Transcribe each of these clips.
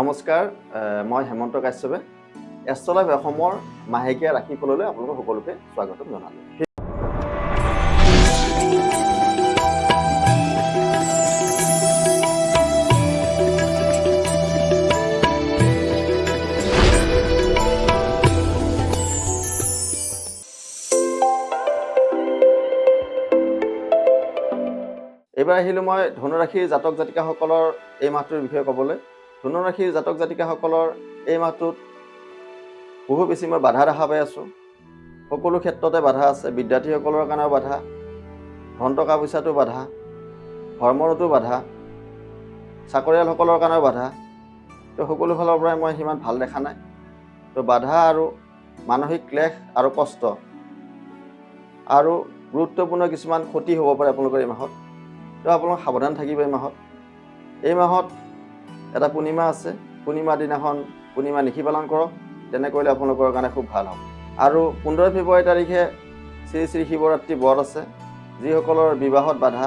নমস্কাৰ, মই হেমন্ত কাশ্যপে এষ্ট্ৰলাইভ অসমৰ মাহেকীয়া ৰাশিফললৈ আপোনালোক সকলোকে স্বাগতম জনালোঁ। এইবাৰ আহিলোঁ মই ধনুৰাশিৰ জাতক জাতিকাসকলৰ এই মাহটোৰ বিষয়ে ক'বলৈ। ধনুৰাশিৰ জাতক জাতিকাসকলৰ এই মাহটোত বহু বেছি মই বাধা দেখা পাই আছোঁ। সকলো ক্ষেত্ৰতে বাধা আছে। বিদ্যাৰ্থীসকলৰ কাৰণেও বাধা, ধন টকা পইচাটো বাধা, ভ্ৰমণতো বাধা, চাকৰিয়ালসকলৰ কাৰণেও বাধা। তো সকলো ফালৰ পৰাই মই সিমান ভাল দেখা নাই। তো বাধা আৰু মানসিক ক্লেশ আৰু কষ্ট আৰু গুৰুত্বপূৰ্ণ কিছুমান ক্ষতি হ'ব পাৰে আপোনালোকৰ এই মাহত। তো আপোনালোক সাৱধান থাকিব এই মাহত। এই মাহত এটা পূৰ্ণিমা আছে। পূৰ্ণিমা দিনাখন পূৰ্ণিমা নিশি পালন কৰক, তেনে কৰিলে আপোনালোকৰ কাৰণে খুব ভাল হ'ব। আৰু 15 ফেব্ৰুৱাৰী তাৰিখে শ্ৰী শ্ৰী শিৱৰাত্ৰি ব্ৰত আছে। যিসকলৰ বিবাহত বাধা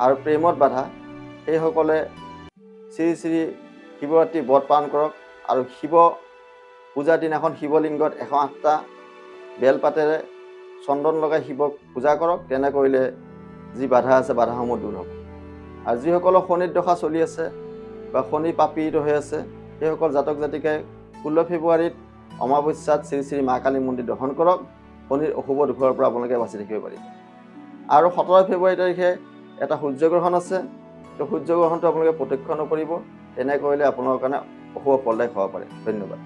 আৰু প্ৰেমত বাধা, সেইসকলে শ্ৰী শ্ৰী শিৱৰাত্ৰি ব্ৰত পালন কৰক। আৰু শিৱ পূজাৰ দিনাখন শিৱলিংগত 108টা বেলপাতেৰে চন্দন লগাই শিৱক পূজা কৰক, তেনে কৰিলে যি বাধা আছে বাধাসমূহ দূৰ হ'ব। আৰু যিসকলৰ শনিৰ দশা চলি আছে বা শনি পাপীড়িত হৈ আছে, সেইসকল জাতক জাতিকাই 16 ফেব্ৰুৱাৰীত অমাৱস্যাত শ্ৰী শ্ৰী মা কালী মন্দিৰ দৰ্শন কৰক। শনিৰ অশুভ দোষৰ পৰা আপোনালোকে বাচি থাকিব পাৰিব। আৰু 17 ফেব্ৰুৱাৰী তাৰিখে এটা সূৰ্যগ্ৰহণ আছে। তো সূৰ্যগ্ৰহণটো আপোনালোকে প্ৰত্যক্ষ নকৰিব, তেনে কৰিলে আপোনালোকৰ কাৰণে অশুভ ফলদায়ক হ'ব পাৰে। ধন্যবাদ।